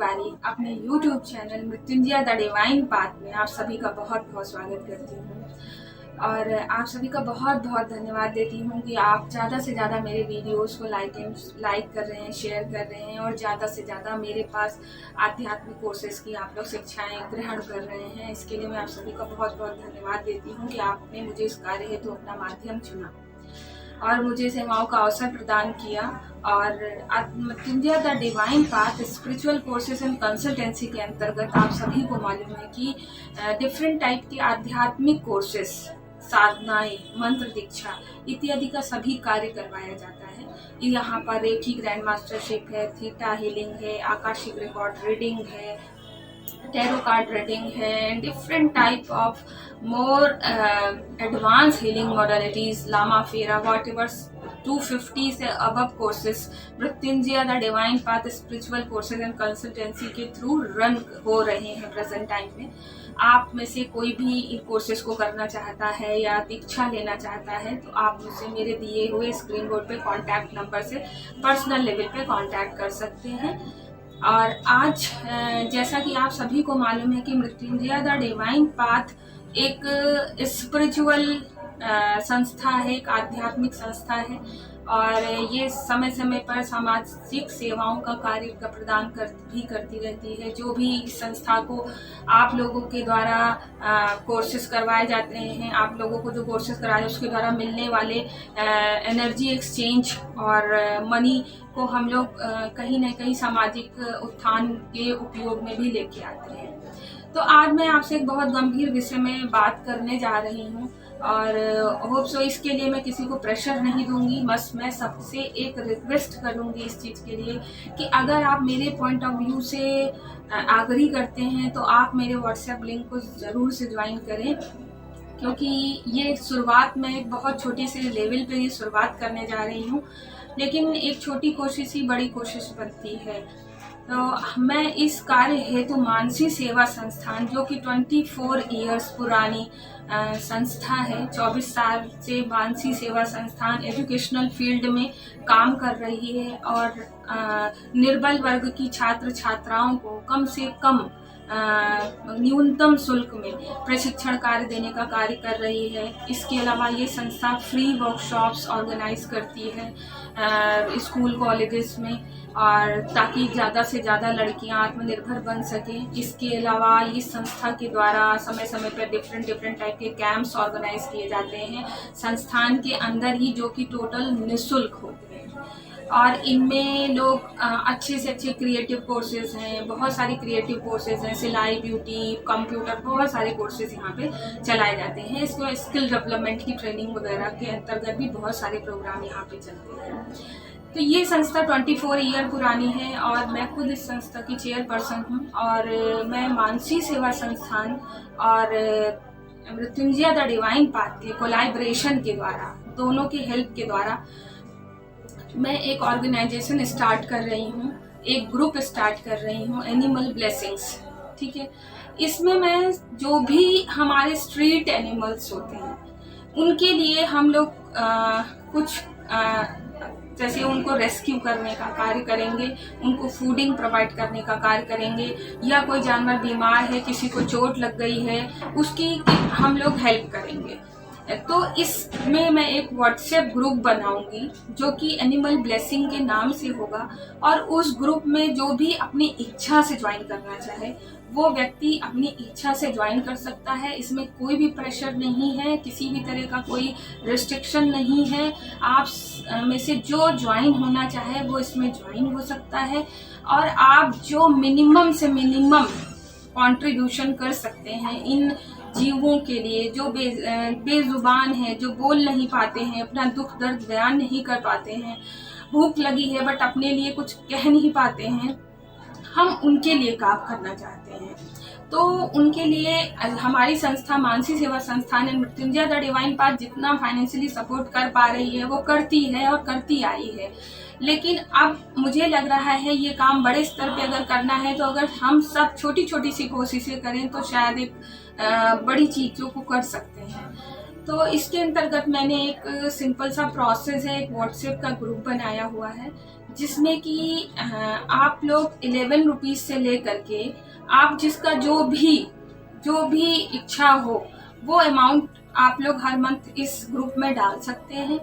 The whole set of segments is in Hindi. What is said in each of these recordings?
तिवारी अपने YouTube channel Mrityunjay the divine path में आप सभी का बहुत बहुत स्वागत करती हूँ और आप सभी का बहुत बहुत धन्यवाद देती हूँ कि आप ज़्यादा से ज़्यादा मेरे वीडियोस को लाइक कर रहे हैं, शेयर कर रहे हैं और ज़्यादा से ज़्यादा मेरे पास आध्यात्मिक कोर्सेज की आप लोग शिक्षाएँ ग्रहण कर रहे हैं। इसके लिए मैं आप सभी का बहुत बहुत धन्यवाद देती हूँ कि आपने मुझे इस कार्य हेतु अपना माध्यम चुना और मुझे सेवाओं का अवसर प्रदान किया। और Mrityunjay the divine path spiritual courses and consultancy के अंतर्गत आप सभी को मालूम है कि डिफरेंट टाइप के आध्यात्मिक कोर्सेज, साधनाएं, मंत्र दीक्षा इत्यादि का सभी कार्य करवाया जाता है। यहाँ पर रेखी ग्रैंड मास्टरशिप है, थीटा हीलिंग है, आकाशिक रिकॉर्ड रीडिंग है, टैरो कार्ड रीडिंग है, different type of more advance healing modalities, लामा फेरा, वॉट एवर 250 से above courses Mrityunjay the divine path spiritual courses and consultancy के थ्रू रन हो रहे हैं प्रेजेंट टाइम में। आप में से कोई भी इन कोर्सेज को करना चाहता है या दीक्षा लेना चाहता है तो आप मुझसे मेरे दिए हुए स्क्रीन बोर्ड पे कॉन्टैक्ट नंबर से पर्सनल लेवल पे कॉन्टैक्ट कर सकते हैं। और आज जैसा कि आप सभी को मालूम है कि मृत्युंजय द डिवाइन पाथ एक स्पिरिचुअल संस्था है, एक आध्यात्मिक संस्था है और ये समय समय पर सामाजिक सेवाओं का कार्य का प्रदान करती रहती है। जो भी इस संस्था को आप लोगों के द्वारा कोर्सेज करवाए जाते हैं, आप लोगों को जो कोर्सेज कराए उसके द्वारा मिलने वाले एनर्जी एक्सचेंज और मनी को हम लोग कहीं ना कहीं सामाजिक उत्थान के उपयोग में भी लेके आते हैं। तो आज मैं आपसे एक बहुत गंभीर विषय में बात करने जा रही हूँ और होप सो इसके लिए मैं किसी को प्रेशर नहीं दूंगी। बस मैं सबसे एक रिक्वेस्ट करूंगी इस चीज़ के लिए कि अगर आप मेरे पॉइंट ऑफ व्यू से आग्रही करते हैं तो आप मेरे व्हाट्सएप लिंक को ज़रूर से ज्वाइन करें, क्योंकि ये शुरुआत में एक बहुत छोटी सी लेवल पे ये शुरुआत करने जा रही हूँ, लेकिन एक छोटी कोशिश ही बड़ी कोशिश बनती है। तो मैं इस कार्य हेतु मानसी सेवा संस्थान, जो कि 24 इयर्स पुरानी संस्था है, 24 साल से मानसी सेवा संस्थान एजुकेशनल फील्ड में काम कर रही है और निर्बल वर्ग की छात्र छात्राओं को कम से कम न्यूनतम शुल्क में प्रशिक्षण कार्य देने का कार्य कर रही है। इसके अलावा ये संस्था फ्री वर्कशॉप्स ऑर्गेनाइज करती है स्कूल कॉलेजेस में, और ताकि ज़्यादा से ज़्यादा लड़कियां आत्मनिर्भर बन सकें। इसके अलावा इस संस्था के द्वारा समय समय पर डिफरेंट टाइप के कैंप्स ऑर्गेनाइज किए जाते हैं संस्थान के अंदर ही, जो कि टोटल निःशुल्क होते हैं। और इनमें लोग अच्छे से अच्छे क्रिएटिव कोर्सेज हैं, बहुत सारी क्रिएटिव कोर्सेज हैं, सिलाई, ब्यूटी, कंप्यूटर, बहुत सारे कोर्सेज यहाँ पे चलाए जाते हैं। इसको स्किल डेवलपमेंट की ट्रेनिंग वगैरह के अंतर्गत भी बहुत सारे प्रोग्राम यहाँ पे चलते हैं। तो ये संस्था 24 ईयर पुरानी है और मैं खुद इस संस्था की चेयरपर्सन हूँ और मैं मानसी सेवा संस्थान और मृत्युंजय द डिवाइन पाथ के कोलैबोरेशन के द्वारा, दोनों के हेल्प के द्वारा मैं एक ऑर्गेनाइजेशन स्टार्ट कर रही हूँ, एक ग्रुप स्टार्ट कर रही हूँ, एनिमल ब्लेसिंग्स। ठीक है, इसमें मैं जो भी हमारे स्ट्रीट एनिमल्स होते हैं उनके लिए हम लोग कुछ जैसे उनको रेस्क्यू करने का कार्य करेंगे, उनको फूडिंग प्रोवाइड करने का कार्य करेंगे, या कोई जानवर बीमार है, किसी को चोट लग गई है, उसकी हम लोग हेल्प करेंगे। तो इसमें मैं एक व्हाट्सएप ग्रुप बनाऊंगी जो कि एनिमल ब्लेसिंग के नाम से होगा, और उस ग्रुप में जो भी अपनी इच्छा से ज्वाइन करना चाहे वो व्यक्ति अपनी इच्छा से ज्वाइन कर सकता है। इसमें कोई भी प्रेशर नहीं है, किसी भी तरह का कोई रिस्ट्रिक्शन नहीं है। आप में से जो ज्वाइन होना चाहे वो इसमें ज्वाइन हो सकता है, और आप जो मिनिमम से मिनिमम कंट्रीब्यूशन कर सकते हैं इन जीवों के लिए जो बेजुबान हैं, जो बोल नहीं पाते हैं, अपना दुख दर्द बयान नहीं कर पाते हैं, भूख लगी है बट अपने लिए कुछ कह नहीं पाते हैं, हम उनके लिए काम करना चाहते हैं। तो उनके लिए हमारी संस्था मानसी सेवा संस्थान and Mrityunjay the divine path जितना फाइनेंशियली सपोर्ट कर पा रही है वो करती है और करती आई है। लेकिन अब मुझे लग रहा है ये काम बड़े स्तर पे अगर करना है तो अगर हम सब छोटी छोटी सी कोशिशें करें तो शायद एक बड़ी चीज़ों को कर सकते हैं। तो इसके अंतर्गत मैंने एक सिंपल सा प्रोसेस है, एक व्हाट्सएप का ग्रुप बनाया हुआ है जिसमें कि आप लोग 11 रुपीज़ से लेकर के आप जिसका जो भी इच्छा हो वो अमाउंट आप लोग हर मंथ इस ग्रुप में डाल सकते हैं।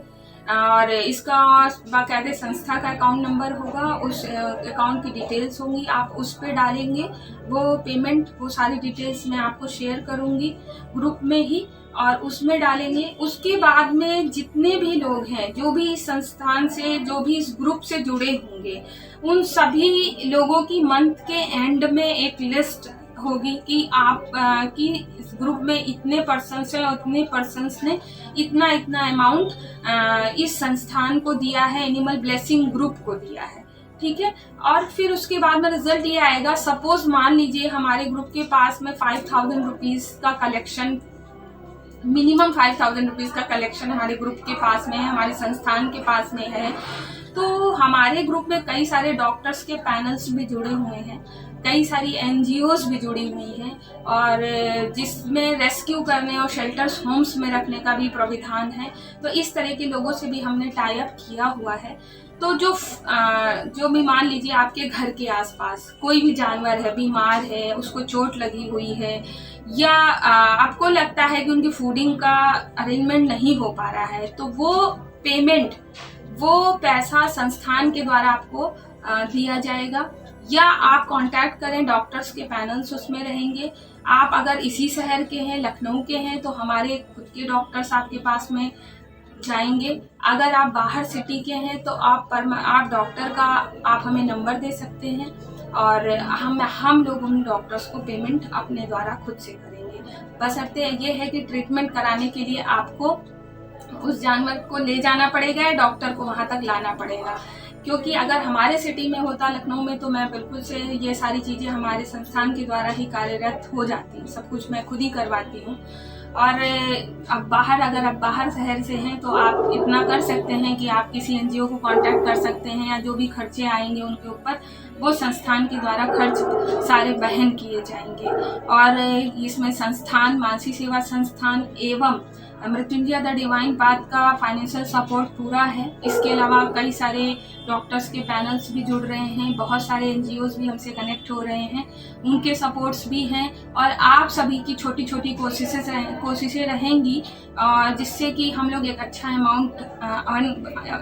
और इसका बाकायदे संस्था का अकाउंट नंबर होगा, उस अकाउंट की डिटेल्स होंगी, आप उस पे डालेंगे वो पेमेंट, वो सारी डिटेल्स मैं आपको शेयर करूँगी ग्रुप में ही, और उसमें डालेंगे। उसके बाद में जितने भी लोग हैं जो भी इस संस्थान से, जो भी इस ग्रुप से जुड़े होंगे, उन सभी लोगों की मंथ के एंड में एक लिस्ट होगी कि आप कि इस ग्रुप में इतने पर्सन्स हैं और इतने पर्सन्स ने इतना इतना अमाउंट इस संस्थान को दिया है, एनिमल ब्लेसिंग ग्रुप को दिया है, ठीक है। और फिर उसके बाद में रिजल्ट ये आएगा। सपोज मान लीजिए हमारे ग्रुप के पास में 5000 रुपीज़ का कलेक्शन, मिनिमम 5000 रुपीज़ का कलेक्शन हमारे ग्रुप के पास में है, हमारे संस्थान के पास में है। तो हमारे ग्रुप में कई सारे डॉक्टर्स के पैनल्स भी जुड़े हुए हैं, कई सारी एनजीओज भी जुड़ी हुई हैं, और जिसमें रेस्क्यू करने और शेल्टर्स होम्स में रखने का भी प्राविधान है। तो इस तरह के लोगों से भी हमने टाई अप किया हुआ है। तो जो भी मान लीजिए आपके घर के आसपास कोई भी जानवर है, बीमार है, उसको चोट लगी हुई है, या आपको लगता है कि उनकी फूडिंग का अरेंजमेंट नहीं हो पा रहा है, तो वो पैसा संस्थान के द्वारा आपको दिया जाएगा। या आप कांटेक्ट करें, डॉक्टर्स के पैनल्स उसमें रहेंगे। आप अगर इसी शहर के हैं, लखनऊ के हैं, तो हमारे खुद के डॉक्टर्स आपके पास में जाएंगे। अगर आप बाहर सिटी के हैं तो आप डॉक्टर का आप हमें नंबर दे सकते हैं, और हम लोग उन डॉक्टर्स को पेमेंट अपने द्वारा खुद से करेंगे। बशर्ते ये है कि ट्रीटमेंट कराने के लिए आपको उस जानवर को ले जाना पड़ेगा या डॉक्टर को वहाँ तक लाना पड़ेगा। क्योंकि अगर हमारे सिटी में होता, लखनऊ में, तो मैं बिल्कुल से ये सारी चीज़ें हमारे संस्थान के द्वारा ही कार्यरत हो जाती, सब कुछ मैं खुद ही करवाती हूँ। और अगर आप बाहर शहर से हैं तो आप इतना कर सकते हैं कि आप किसी एनजीओ को कांटेक्ट कर सकते हैं, या जो भी खर्चे आएंगे उनके ऊपर वो संस्थान के द्वारा खर्च सारे वहन किए जाएंगे। और इसमें संस्थान, मानसी सेवा संस्थान एवं मृत्युंजय द डिवाइन पाथ का फाइनेंशियल सपोर्ट पूरा है। इसके अलावा कई सारे डॉक्टर्स के पैनल्स भी जुड़ रहे हैं, बहुत सारे एनजीओज भी हमसे कनेक्ट हो रहे हैं, उनके सपोर्ट्स भी हैं, और आप सभी की छोटी छोटी कोशिशें रहेंगी, जिससे कि हम लोग एक अच्छा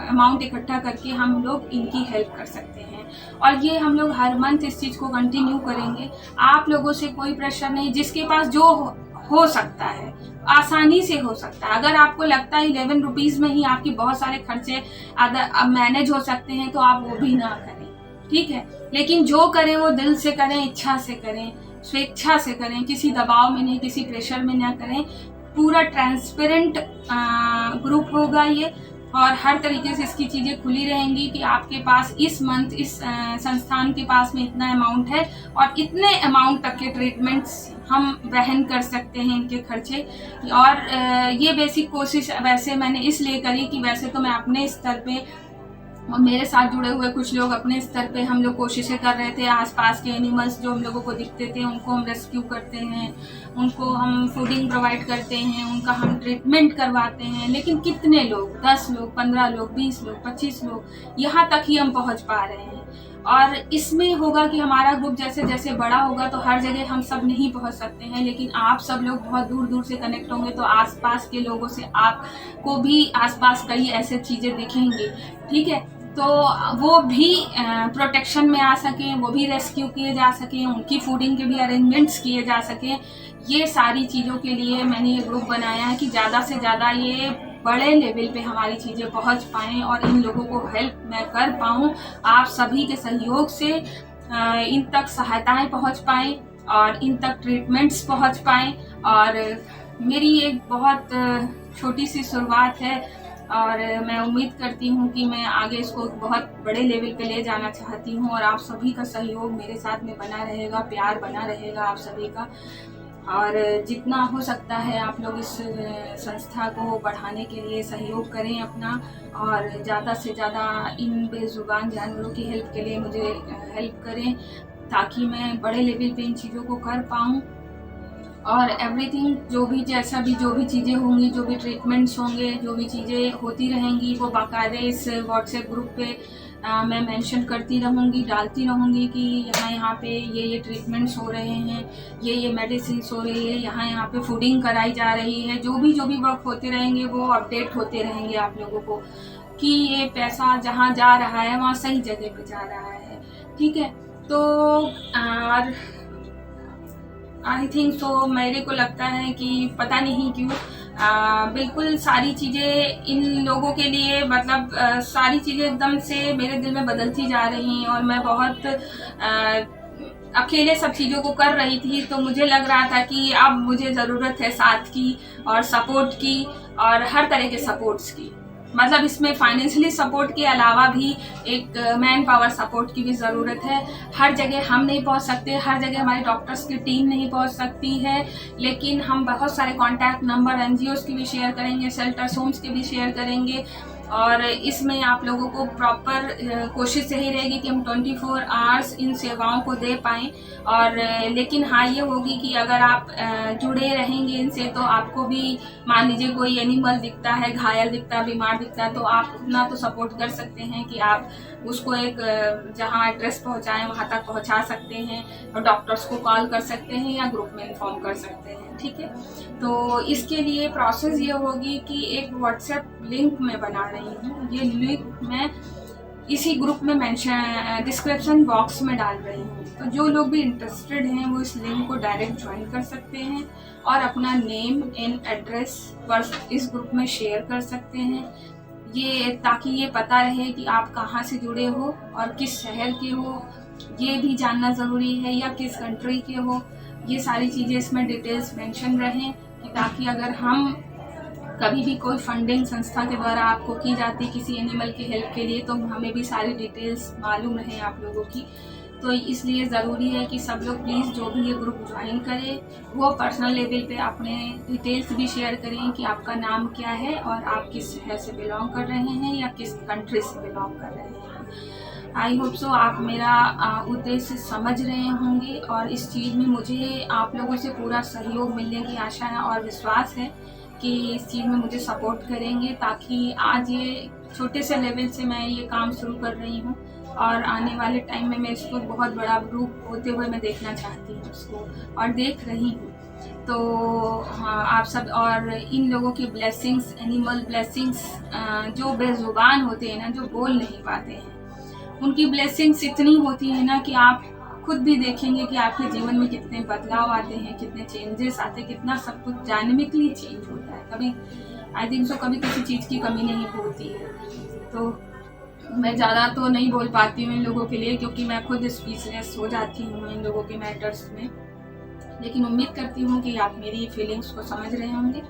अमाउंट इकट्ठा करके हम लोग इनकी हेल्प कर सकते हैं। और ये हम लोग हर मंथ इस चीज़ को कंटिन्यू करेंगे। आप लोगों से कोई प्रेशर नहीं, जिसके पास जो हो सकता है आसानी से हो सकता है। अगर आपको लगता है 11 रुपीज़ में ही आपकी बहुत सारे खर्चे मैनेज हो सकते हैं तो आप वो भी ना करें, ठीक है। लेकिन जो करें वो दिल से करें, इच्छा से करें, स्वेच्छा से करें, किसी दबाव में नहीं, किसी प्रेशर में ना करें। पूरा ट्रांसपेरेंट ग्रुप होगा ये, और हर तरीके से इसकी चीज़ें खुली रहेंगी कि आपके पास इस मंथ इस संस्थान के पास में इतना अमाउंट है और इतने अमाउंट तक के ट्रीटमेंट्स हम वहन कर सकते हैं, इनके खर्चे। और ये बेसिक कोशिश वैसे मैंने इसलिए करी कि वैसे तो मैं अपने स्तर पे और मेरे साथ जुड़े हुए कुछ लोग अपने स्तर पे हम लोग कोशिशें कर रहे थे। आसपास के एनिमल्स जो हम लोगों को दिखते थे उनको हम रेस्क्यू करते हैं, उनको हम फूडिंग प्रोवाइड करते हैं, उनका हम ट्रीटमेंट करवाते हैं। लेकिन कितने लोग, 10 लोग, 15 लोग, 20 लोग, 25 लोग, यहाँ तक ही हम पहुँच पा रहे हैं। और इसमें होगा कि हमारा ग्रुप जैसे जैसे बड़ा होगा तो हर जगह हम सब नहीं पहुंच सकते हैं, लेकिन आप सब लोग बहुत दूर दूर से कनेक्ट होंगे तो आसपास के लोगों से आपको भी आसपास कई ऐसे चीज़ें दिखेंगी, ठीक है। तो वो भी प्रोटेक्शन में आ सकें, वो भी रेस्क्यू किए जा सकें, उनकी फूडिंग के भी अरेंजमेंट्स किए जा सकें। ये सारी चीज़ों के लिए मैंने ये ग्रुप बनाया है कि ज़्यादा से ज़्यादा ये बड़े लेवल पे हमारी चीज़ें पहुंच पाएँ और इन लोगों को हेल्प मैं कर पाऊँ। आप सभी के सहयोग से इन तक सहायताएं पहुंच पाएँ और इन तक ट्रीटमेंट्स पहुंच पाएँ। और मेरी एक बहुत छोटी सी शुरुआत है और मैं उम्मीद करती हूँ कि मैं आगे इसको बहुत बड़े लेवल पे ले जाना चाहती हूँ, और आप सभी का सहयोग मेरे साथ में बना रहेगा, प्यार बना रहेगा आप सभी का। और जितना हो सकता है आप लोग इस संस्था को बढ़ाने के लिए सहयोग करें अपना, और ज़्यादा से ज़्यादा इन बेजुबान जानवरों की हेल्प के लिए मुझे हेल्प करें, ताकि मैं बड़े लेवल पे इन चीज़ों को कर पाऊँ। और एवरीथिंग जो भी चीज़ें होंगी, जो भी ट्रीटमेंट्स होंगे, जो भी चीज़ें होती रहेंगी, वो बाकायदे इस व्हाट्सएप ग्रुप पे मैं मेंशन करती रहूँगी, डालती रहूँगी कि यहाँ पे ये ट्रीटमेंट्स हो रहे हैं, ये मेडिसिन हो रही है, यहाँ पे फूडिंग कराई जा रही है। जो भी वर्क होते रहेंगे वो अपडेट होते रहेंगे आप लोगों को कि ये पैसा जहाँ जा रहा है वहाँ सही जगह पे जा रहा है। ठीक है, तो और आई थिंक तो मेरे को लगता है कि पता नहीं क्यों बिल्कुल सारी चीज़ें इन लोगों के लिए मतलब सारी चीज़ें एकदम से मेरे दिल में बदलती जा रही हैं और मैं बहुत अकेले सब चीज़ों को कर रही थी। तो मुझे लग रहा था कि अब मुझे ज़रूरत है साथ की और सपोर्ट की और हर तरह के सपोर्ट्स की। मतलब इसमें फाइनेंशियली सपोर्ट के अलावा भी एक मैन पावर सपोर्ट की भी ज़रूरत है। हर जगह हम नहीं पहुंच सकते, हर जगह हमारे डॉक्टर्स की टीम नहीं पहुंच सकती है, लेकिन हम बहुत सारे कॉन्टैक्ट नंबर एनजीओज़ की भी शेयर करेंगे, शेल्टर्स होम्स के भी शेयर करेंगे। और इसमें आप लोगों को प्रॉपर कोशिश यही रहेगी कि हम 24 आवर्स इन सेवाओं को दे पाएँ। और लेकिन हाँ ये होगी कि अगर आप जुड़े रहेंगे इनसे तो आपको भी मान लीजिए कोई एनिमल दिखता है, घायल दिखता है, बीमार दिखता है, तो आप उतना तो सपोर्ट कर सकते हैं कि आप उसको एक जहाँ एड्रेस पहुँचाएँ वहाँ तक पहुँचा सकते हैं और डॉक्टर्स को कॉल कर सकते हैं या ग्रुप में इन्फॉर्म कर सकते हैं। ठीक है, तो इसके लिए प्रोसेस ये होगी कि एक व्हाट्सएप लिंक मैं बना रही हूँ। ये लिंक मैं इसी ग्रुप में मेंशन डिस्क्रिप्शन बॉक्स में डाल रही हूँ। तो जो लोग भी इंटरेस्टेड हैं वो इस लिंक को डायरेक्ट ज्वाइन कर सकते हैं और अपना नेम एंड एड्रेस पर इस ग्रुप में शेयर कर सकते हैं, ये ताकि ये पता रहे कि आप कहाँ से जुड़े हो और किस शहर के हो, ये भी जानना ज़रूरी है, या किस कंट्री के हो। ये सारी चीज़ें इसमें डिटेल्स मेंशन रहें कि ताकि अगर हम कभी भी कोई फंडिंग संस्था के द्वारा आपको की जाती है किसी एनिमल के हेल्प के लिए तो हमें भी सारी डिटेल्स मालूम रहे आप लोगों की। तो इसलिए ज़रूरी है कि सब लोग प्लीज़ जो भी ये ग्रुप ज्वाइन करें वो पर्सनल लेवल पे अपने डिटेल्स भी शेयर करें कि आपका नाम क्या है और आप किस शहर से बिलोंग कर रहे हैं या किस कंट्री से बिलोंग कर रहे हैं। आई होप सो आप मेरा उद्देश्य समझ रहे होंगे और इस चीज़ में मुझे आप लोगों से पूरा सहयोग मिलने की आशा है और विश्वास है कि इस चीज़ में मुझे सपोर्ट करेंगे, ताकि आज ये छोटे से लेवल से मैं ये काम शुरू कर रही हूँ और आने वाले टाइम में मैं इसको बहुत बड़ा रूप होते हुए मैं देखना चाहती हूँ उसको और देख रही हूँ। तो हाँ, आप सब और इन लोगों की ब्लेसिंग्स, एनिमल ब्लेसिंग्स, जो बेजुबान होते हैं ना, जो बोल नहीं पाते हैं, उनकी ब्लेसिंग्स इतनी होती है ना कि आप खुद भी देखेंगे कि आपके जीवन में कितने बदलाव आते हैं, कितने चेंजेस आते हैं, कितना सब कुछ डायनेमिकली चेंज होता है। कभी आई थिंक सो कभी किसी चीज़ की कमी नहीं होती है। तो मैं ज़्यादा तो नहीं बोल पाती हूँ इन लोगों के लिए क्योंकि मैं खुद स्पीचलेस हो जाती हूँ इन लोगों के मैटर्स में, लेकिन उम्मीद करती हूँ कि आप मेरी फीलिंग्स को समझ रहे होंगे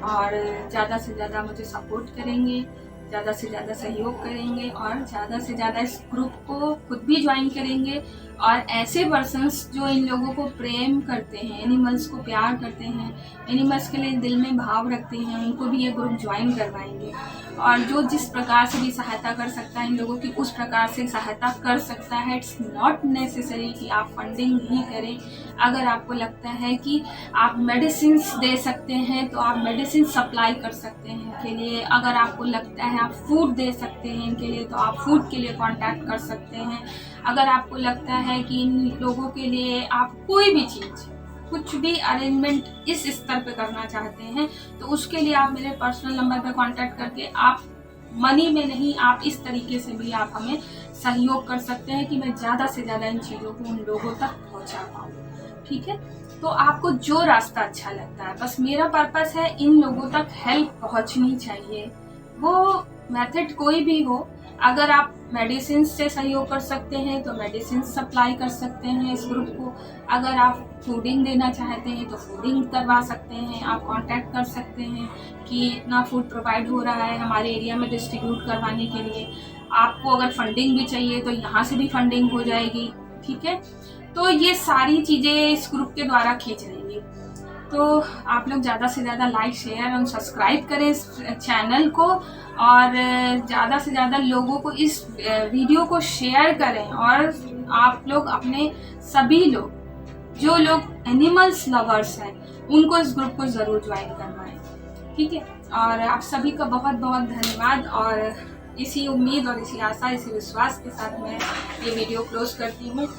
और ज़्यादा से ज़्यादा मुझे सपोर्ट करेंगे, ज़्यादा से ज़्यादा सहयोग करेंगे और ज़्यादा से ज़्यादा इस ग्रुप को खुद भी ज्वाइन करेंगे। और ऐसे पर्सन्स जो इन लोगों को प्रेम करते हैं, एनिमल्स को प्यार करते हैं, एनिमल्स के लिए दिल में भाव रखते हैं, उनको भी ये ग्रुप ज्वाइन करवाएंगे। और जो जिस प्रकार से भी सहायता कर सकता है इन लोगों की उस प्रकार से सहायता कर सकता है। इट्स नॉट नेसेसरी कि आप फंडिंग ही करें। अगर आपको लगता है कि आप मेडिसिन दे सकते हैं तो आप मेडिसिन सप्लाई कर सकते हैं इनके लिए। अगर आपको लगता है आप फूड दे सकते हैं इनके लिए तो आप फूड के लिए कांटेक्ट कर सकते हैं। अगर आपको लगता है कि इन लोगों के लिए आप कोई भी चीज़, कुछ भी अरेंजमेंट इस स्तर पे करना चाहते हैं तो उसके लिए आप मेरे पर्सनल नंबर पे कांटेक्ट करके आप मनी में नहीं, आप इस तरीके से भी आप हमें सहयोग कर सकते हैं कि मैं ज़्यादा से ज़्यादा इन चीज़ों को उन लोगों तक पहुंचा पाऊँ। ठीक है, तो आपको जो रास्ता अच्छा लगता है, बस मेरा पर्पस है इन लोगों तक हेल्प पहुंचनी चाहिए, वो मेथड कोई भी हो। अगर आप मेडिसिन से सहयोग कर सकते हैं तो मेडिसिन सप्लाई कर सकते हैं इस ग्रुप को। अगर आप फूडिंग देना चाहते हैं तो फूडिंग करवा सकते हैं। आप कांटेक्ट कर सकते हैं कि इतना फूड प्रोवाइड हो रहा है हमारे एरिया में डिस्ट्रीब्यूट करवाने के लिए। आपको अगर फंडिंग भी चाहिए तो यहाँ से भी फंडिंग हो जाएगी। ठीक है, तो ये सारी चीज़ें इस ग्रुप के द्वारा खींच रहेंगी। तो आप लोग ज़्यादा से ज़्यादा लाइक, शेयर और सब्सक्राइब करें इस चैनल को और ज़्यादा से ज़्यादा लोगों को इस वीडियो को शेयर करें। और आप लोग अपने सभी लोग, जो लोग एनिमल्स लवर्स हैं, उनको इस ग्रुप को ज़रूर ज्वाइन करवाएं। ठीक है, और आप सभी का बहुत बहुत धन्यवाद और इसी उम्मीद और इसी आशा, इसी विश्वास के साथ मैं ये वीडियो क्लोज करती हूँ।